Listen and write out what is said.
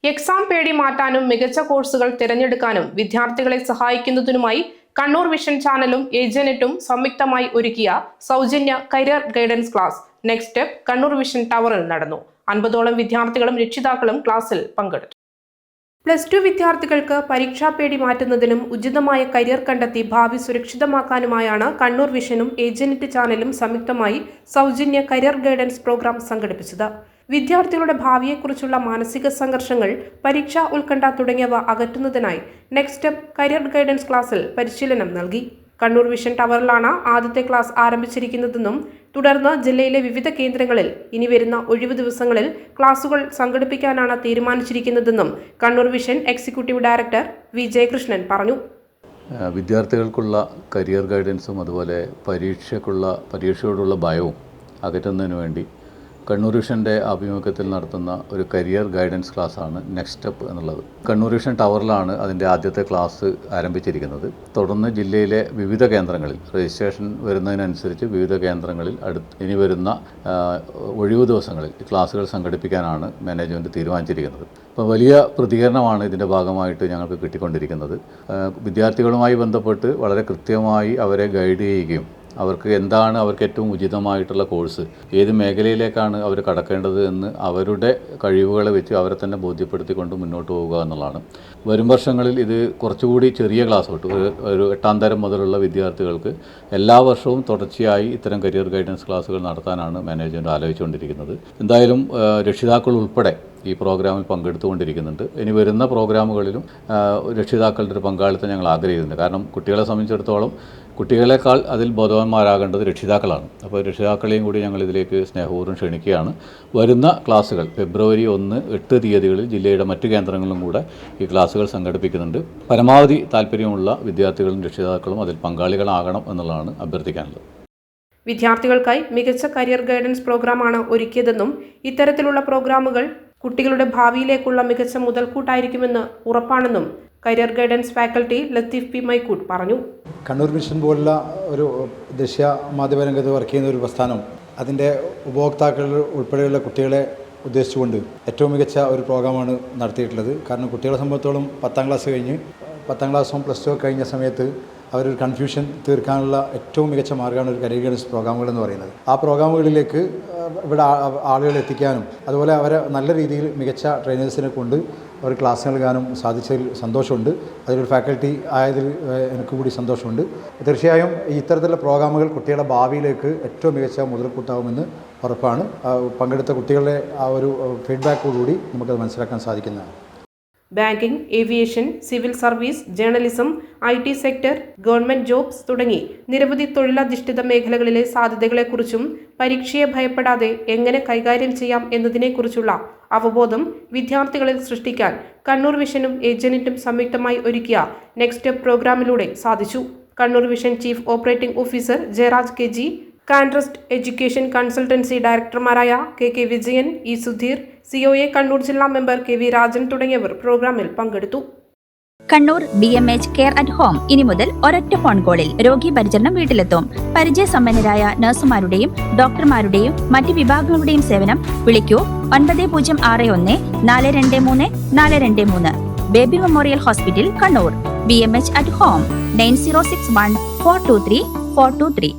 Exam പേടി മാറ്റാനും മികച്ച കോഴ്സുകൾ തിരഞ്ഞെടുക്കാനും വിദ്യാർത്ഥികളെ സഹായിക്കുന്നതിനുമായി കണ്ണൂർ വിഷൻ ചാനലും ഏജനെറ്റും സംയുക്തമായി ഒരുക്കിയ സൗജന്യ career guidance class next step Kannur vision ടവറിൽ നടന്നു. 50ഓളം വിദ്യാർത്ഥികളും രക്ഷിതാക്കളും ക്ലാസ്സിൽ പങ്കെടുത്തു. +2 വിദ്യാർത്ഥികൾക്ക് പരീക്ഷാ പേടി മാറ്റുന്നതിനും ഉചിതമായ കരിയർ കണ്ടെത്തി ഭാവി സുരക്ഷിതമാക്കാനുമായാണ് കണ്ണൂർ വിഷനും ഏജനെറ്റ് ചാനലും സംയുക്തമായി സൗജന്യ കരിയർ ഗൈഡൻസ് പ്രോഗ്രാം സംഘടിപ്പിച്ചത്. വിദ്യാർത്ഥികളുടെ ഭാവിയെക്കുറിച്ചുള്ള മാനസിക സംഘർഷങ്ങൾ, പരീക്ഷാ ഉത്കണ്ഠ തുടങ്ങിയവ അകറ്റുന്നതിനായി നെക്സ്റ്റ് സ്റ്റെപ്പ് കരിയർ ഗൈഡൻസ് ക്ലാസ്സിൽ പരിശീലനം നൽകി. കണ്ണൂർ വിഷൻ ടവറിലാണ് ആദ്യത്തെ ക്ലാസ് ആരംഭിച്ചിരിക്കുന്നതെന്നും തുടർന്ന് ജില്ലയിലെ വിവിധ കേന്ദ്രങ്ങളിൽ ഇനി വരുന്ന ഒഴിവു ദിവസങ്ങളിൽ ക്ലാസുകൾ സംഘടിപ്പിക്കാനാണ് തീരുമാനിച്ചിരിക്കുന്നതെന്നും Kannur vision executive director V Jayakrishnan പറഞ്ഞു. വിദ്യാർത്ഥികൾക്കുള്ള കരിയർ ഗൈഡൻസും അതുപോലെ പരീക്ഷയോടുള്ള ഭയവും അകറ്റുന്നതിന് വേണ്ടി കണ്ണൂർ വിഷൻ്റെ ആഭിമുഖ്യത്തിൽ നടത്തുന്ന ഒരു കരിയർ ഗൈഡൻസ് ക്ലാസ്സാണ് നെക്സ്റ്റ് സ്റ്റെപ്പ് എന്നുള്ളത്. കണ്ണൂർ വിഷൻ ടവറിലാണ് അതിൻ്റെ ആദ്യത്തെ ക്ലാസ് ആരംഭിച്ചിരിക്കുന്നത്. തുടർന്ന് ജില്ലയിലെ വിവിധ കേന്ദ്രങ്ങളിൽ രജിസ്ട്രേഷൻ വരുന്നതിനനുസരിച്ച് വിവിധ കേന്ദ്രങ്ങളിൽ ഇനി വരുന്ന ഒഴിവു ദിവസങ്ങളിൽ ക്ലാസ്സുകൾ സംഘടിപ്പിക്കാനാണ് മാനേജ്മെൻറ്റ് തീരുമാനിച്ചിരിക്കുന്നത്. അപ്പോൾ വലിയ പ്രതികരണമാണ് ഇതിൻ്റെ ഭാഗമായിട്ട് ഞങ്ങൾക്ക് കിട്ടിക്കൊണ്ടിരിക്കുന്നത്. വിദ്യാർത്ഥികളുമായി ബന്ധപ്പെട്ട് വളരെ കൃത്യമായി അവരെ ഗൈഡ് ചെയ്യുകയും അവർക്ക് ഏറ്റവും ഉചിതമായിട്ടുള്ള കോഴ്സ്, ഏത് മേഖലയിലേക്കാണ് അവർ കടക്കേണ്ടത് എന്ന് അവരുടെ കഴിവുകളെ വെച്ച് അവരെ തന്നെ ബോധ്യപ്പെടുത്തിക്കൊണ്ട് മുന്നോട്ട് പോവുക എന്നുള്ളതാണ്. വരും വർഷങ്ങളിൽ ഇത് കുറച്ചുകൂടി ചെറിയ ക്ലാസ് തൊട്ട് ഒരു 8ാം തരം മുതലുള്ള വിദ്യാർത്ഥികൾക്ക് എല്ലാ വർഷവും തുടർച്ചയായി ഇത്തരം കരിയർ ഗൈഡൻസ് ക്ലാസ്സുകൾ നടത്താനാണ് മാനേജ്മെൻറ്റ് ആലോചിച്ചുകൊണ്ടിരിക്കുന്നത്. എന്തായാലും രക്ഷിതാക്കൾ ഉൾപ്പെടെ ഈ പ്രോഗ്രാമിൽ പങ്കെടുത്തുകൊണ്ടിരിക്കുന്നുണ്ട്. ഇനി വരുന്ന പ്രോഗ്രാമുകളിലും രക്ഷിതാക്കളുടെ ഒരു പങ്കാളിത്തം ഞങ്ങൾ ആഗ്രഹിക്കുന്നുണ്ട്. കാരണം കുട്ടികളെ സംബന്ധിച്ചിടത്തോളം കുട്ടികളെക്കാൾ അതിൽ ബോധവാന്മാരാകേണ്ടത് രക്ഷിതാക്കളാണ്. അപ്പോൾ രക്ഷിതാക്കളെയും കൂടി ഞങ്ങൾ ഇതിലേക്ക് സ്നേഹപൂർവ്വം ക്ഷണിക്കുകയാണ്. വരുന്ന ക്ലാസ്സുകൾ ഫെബ്രുവരി 1, 8 തീയതികളിൽ ജില്ലയുടെ മറ്റ് കേന്ദ്രങ്ങളിലും കൂടെ ഈ ക്ലാസ്സുകൾ സംഘടിപ്പിക്കുന്നുണ്ട്. പരമാവധി താല്പര്യമുള്ള വിദ്യാർത്ഥികളും രക്ഷിതാക്കളും അതിൽ പങ്കാളികളാകണം എന്നുള്ളതാണ് അഭ്യർത്ഥിക്കാനുള്ളത്. വിദ്യാർത്ഥികൾക്കായി മികച്ച കരിയർ ഗൈഡൻസ് പ്രോഗ്രാമാണ് ഒരുക്കിയതെന്നും ഇത്തരത്തിലുള്ള പ്രോഗ്രാമുകൾ കുട്ടികളുടെ ഭാവിയിലേക്കുള്ള മികച്ച മുതൽക്കൂട്ടായിരിക്കുമെന്ന് ഉറപ്പാണെന്നും career guidance faculty Latheef P മൈക്കൂട്ട് പറഞ്ഞു. കണ്ണൂർ മിഷൻ പോലുള്ള ഒരു ദൃശ്യ മാധ്യമ രംഗത്ത് വർക്ക് ചെയ്യുന്ന ഒരു പ്രസ്ഥാനം അതിൻ്റെ ഉപഭോക്താക്കൾ ഉൾപ്പെടെയുള്ള കുട്ടികളെ ഉദ്ദേശിച്ചുകൊണ്ട് ഏറ്റവും മികച്ച ഒരു പ്രോഗ്രാമാണ് നടത്തിയിട്ടുള്ളത്. കാരണം കുട്ടികളെ സംബന്ധിച്ചോളം 10ാം ക്ലാസ് കഴിഞ്ഞ് 10ാം ക്ലാസ്സും +2 കഴിഞ്ഞ സമയത്ത് അവരൊരു കൺഫ്യൂഷൻ തീർക്കാനുള്ള ഏറ്റവും മികച്ച മാർഗ്ഗമാണ് ഒരു കരിയർ ഗൈഡൻസ് പ്രോഗ്രാമുകൾ എന്ന് പറയുന്നത്. ആ പ്രോഗ്രാമുകളിലേക്ക് ഇവിടെ ആളുകളെ എത്തിക്കാനും അതുപോലെ അവരെ നല്ല രീതിയിൽ മികച്ച ട്രെയിനേഴ്സിനെ കൊണ്ട് അവർ ക്ലാസ് നൽകാനും സാധിച്ചതിൽ സന്തോഷമുണ്ട്. അതിലൊരു ഫാക്കൽറ്റി ആയതിൽ എനിക്ക് കൂടി സന്തോഷമുണ്ട്. തീർച്ചയായും ഇത്തരത്തിലുള്ള പ്രോഗ്രാമുകൾ കുട്ടികളുടെ ഭാവിയിലേക്ക് ഏറ്റവും മികച്ച മുതൽക്കൂട്ടാവുമെന്ന് ഉറപ്പാണ്. പങ്കെടുത്ത കുട്ടികളുടെ ആ ഒരു ഫീഡ്ബാക്കോടുകൂടി നമുക്കത് മനസ്സിലാക്കാൻ സാധിക്കുന്നതാണ്. Banking, aviation, civil service, journalism, IT sector, government jobs തുടങ്ങി നിരവധി തൊഴിലധിഷ്ഠിത മേഖലകളിലെ സാധ്യതകളെക്കുറിച്ചും പരീക്ഷയെ ഭയപ്പെടാതെ എങ്ങനെ കൈകാര്യം ചെയ്യാം എന്നതിനെക്കുറിച്ചുള്ള അവബോധം വിദ്യാർത്ഥികളിൽ സൃഷ്ടിക്കാൻ കണ്ണൂർ വിഷനും ഏജനെറ്റും സംയുക്തമായി ഒരുക്കിയ നെക്സ്റ്റ് സ്റ്റെപ്പ് പ്രോഗ്രാമിലൂടെ സാധിച്ചു. Kannur vision chief operating officer Jayaraj KG, Cantrust education consultancy ഡയറക്ടർമാരായ KK Vijayan, E Sudheer, COA Kannur ജില്ലാ മെമ്പർ KV രാജൻ തുടങ്ങിയവർ പ്രോഗ്രാമിൽ പങ്കെടുത്തു. Kannur BMH care at home ഇനി മുതൽ ഒരൊറ്റ ഫോൺ കോളിൽ രോഗി പരിചരണം വീട്ടിലെത്തും. പരിചയസമ്പന്നരായ നഴ്സുമാരുടെയും ഡോക്ടർമാരുടെയും മറ്റ് വിഭാഗങ്ങളുടെയും സേവനം വിളിക്കൂ 9061 423 423. Baby memorial hospital Kannur. BMH at home 9061 423 423.